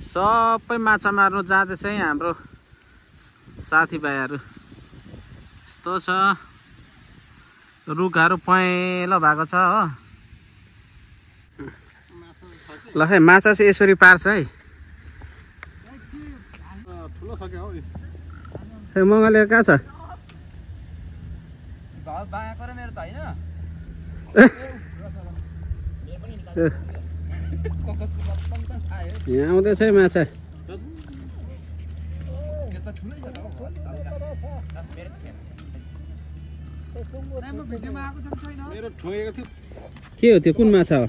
सबै माछा मार्नु जाँदैछ है हाम्रो साथीभाइहरू। यस्तो छ रुखहरू पहेँलो भएको छ हो। ल है माछा चाहिँ यसरी पार्छ है। मङ्गले कहाँ छ? यहाँ आउँदैछ है माछा। के हो त्यो? कुन माछा हो?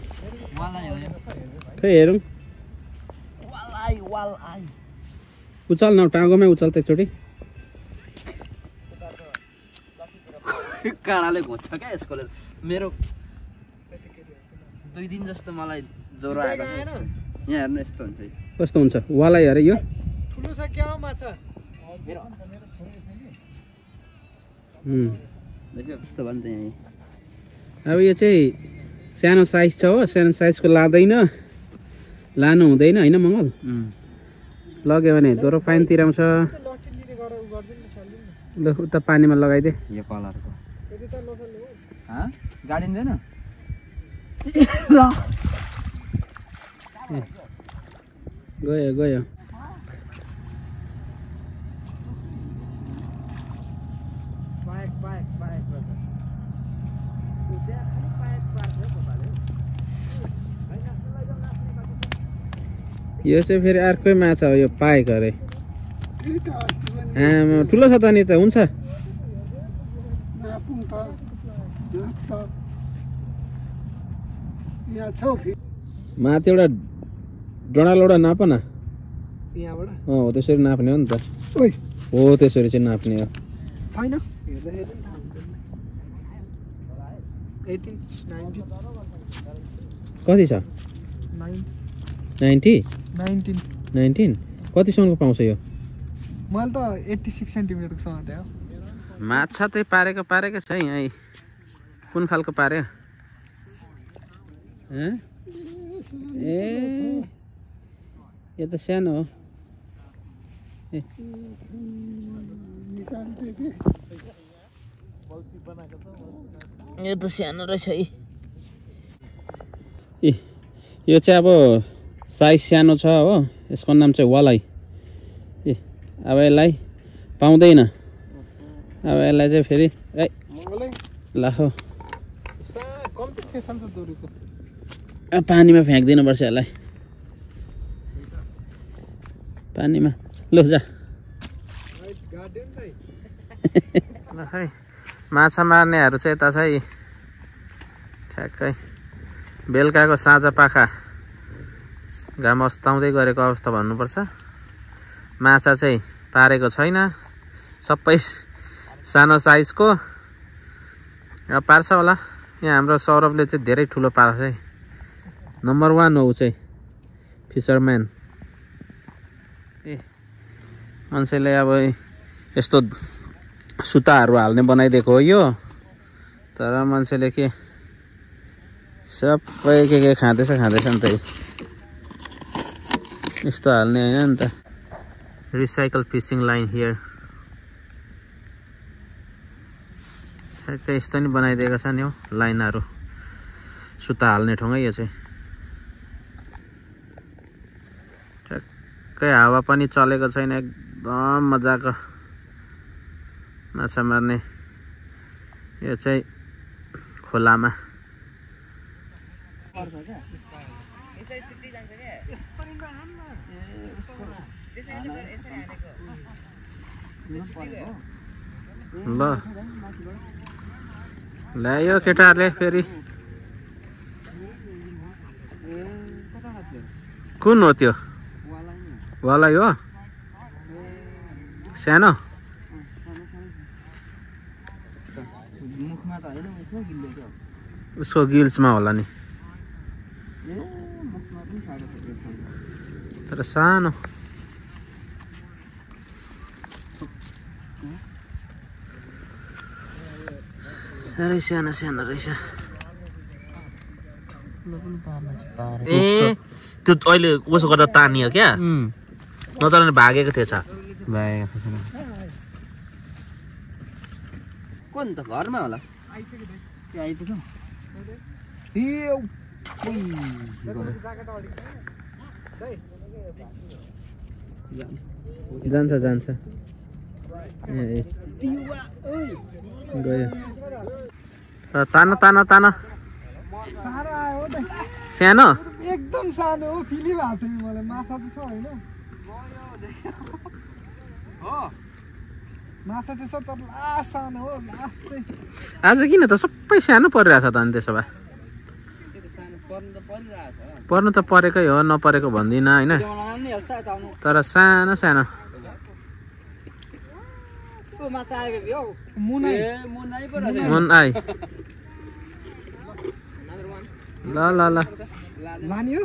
खै हेरौँ। उचाल न, टाँगोमै उचाल त एकचोटि। काँडाले घोच्छ क्या यसकोले। मेरो 2 दिन जस्तो मलाई ज्वरो आएको छ। यहाँ हेर्नु यस्तो हुन्छ। कस्तो हुन्छ? वालाइ अरे यो ठुलो छ क्या माछा? देखियो यस्तो भन्छ यहाँ। अब यो चाहिँ सानो साइज छ हो। सानो साइजको लानु हुँदैन होइन मङ्गल? लग्यो भने दोहोरो फाइन तिराउँछ। ल उता पानीमा लगाइदे। यो कलरको गाडिँदैन। गयो यो चाहिँ फेरि अर्कै माछा हो। यो पाएको अरे। ठुलो छ त नि त। हुन्छ माथि एउटा डडालोडा नाप न। हो त्यसरी नाप्ने हो नि त। हो त्यसरी चाहिँ नाप्ने हो। छैन कति छ? 90 19 कतिसम्मको पाउँछ यो? मैले त 86 सेन्टिमिटरको समाते हो। माछा चाहिँ पारेको छ यहाँ। कुन खालको पार्यो? ए यो त सानो हो। यो त सानो रहेछ है। यो चाहिँ अब साइज सानो छ हो। यसको नाम चाहिँ वालाइ। अब यसलाई पाउँदैन। अब यसलाई चाहिँ फेरि लाखो पानीमा फ्याँक्दिनुपर्छ यसलाई। पानीमा लु जा। खै माछा मार्नेहरू चाहिँ यता छ है। ठ्याक्कै बेलुकाको साँझ पाखा घाम अस्ताउँदै गरेको अवस्था भन्नुपर्छ। माछा चाहिँ पारेको छैन। सबै सानो साइजको। अब पार्छ होला। यहाँ हाम्रो सौरभले चाहिँ धेरै ठुलो पार्छ है। नम्बर 1 हो ऊ चाहिँ फिसरम्यान। मान्छेले अब यस्तो सुताहरू हाल्ने बनाइदिएको हो यो। तर मान्छेले के सबै के खाँदैछ नि त। यस्तो हाल्ने होइन नि त। Recycle fishing line here. यस्तो नि बनाइदिएको छ नि हौ लाइनहरू। सुता हाल्ने ठाउँ है यो चाहिँ। ठ्याक्कै हावा पनि चलेको छैन। एकदम मजाको माछा मार्ने। यो चाहिँ खोलामा। ल ल्यायो केटाहरूले फेरि। कुन हो त्यो? वालाइ हो सानो। उसको गिल्समा होला नि। तर सानो। साह्रै सानो रहेछ। ए त्यो अहिले उसो गर्दा तानियो क्या नत्र भने भागेको थिएछ कुन त घरमा होला आइसक्यो दाइ त्यो आइपुग्यो जान्छ जान्छ गयो तान तान तान साह्रो आयो दाइ सानो एकदम सानो हो फिली भएको थियो मलाई माछा चाहिँ छ होइन माछा चाहिँ छ तर लास्ट सानो हो लास्ट चाहिँ आज किन त सबै सानो परिरहेछ त अनि त्यसो भए पर्नु त परेकै हो नपरेको भन्दिनँ होइन तर सानो सानो मुन आइ ल ल ल लाने हो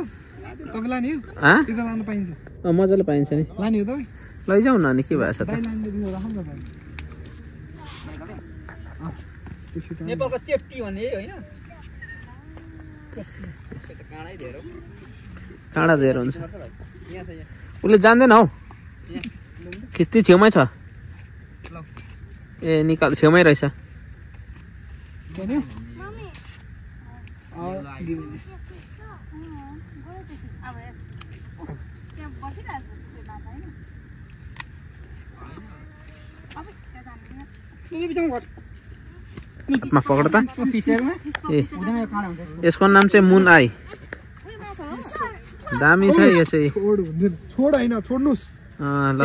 तपाईँ लाने हो हाँ त्यो त लानु पाइन्छ मजाले पाइन्छ नि लाने हो तपाईँ लैजाउँ न अनि के भएछ त दाइ लाने राखौँ न दाइ नेपालको चेप्टी भन्ने होइन काँडा धेर हुन्छ उसले जान्दैन हौ किस्ती छेउमै छ ए निकाल छेउमै रहेछ हातमा पक्ड त ए यसको नाम चाहिँ मुन आई दामी छ यो चाहिँ छोड हुँदैन छोड होइन छोड्नुस् ल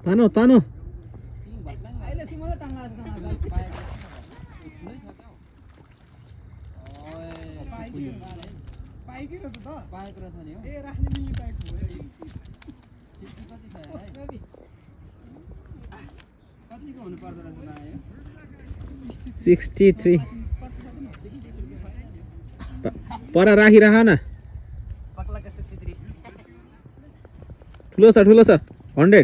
तानो तानो पाइकै रहेछ त ए राख्ने मिली पाइएको कतिको हुनु पर्छ रहेछ 63 पर राखिराख न पक्लाको 63 ठुलो छ 100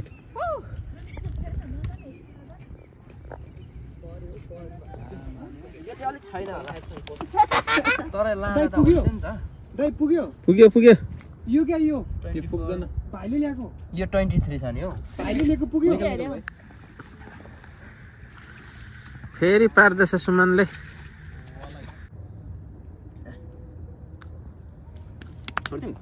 यो चाहिँ अलिक छैन होला तर लाँदा त पुग्यो हुन्छ नि त दाइ पुग्यो पुग्यो पुग्यो यो क्या यो त्यो पुग्दैन भाइले ल्याएको यो 23 छ नि हो भाइले ल्याएको पुग्यो फेरि पार्दैछ सुमनले छोड्दिउँ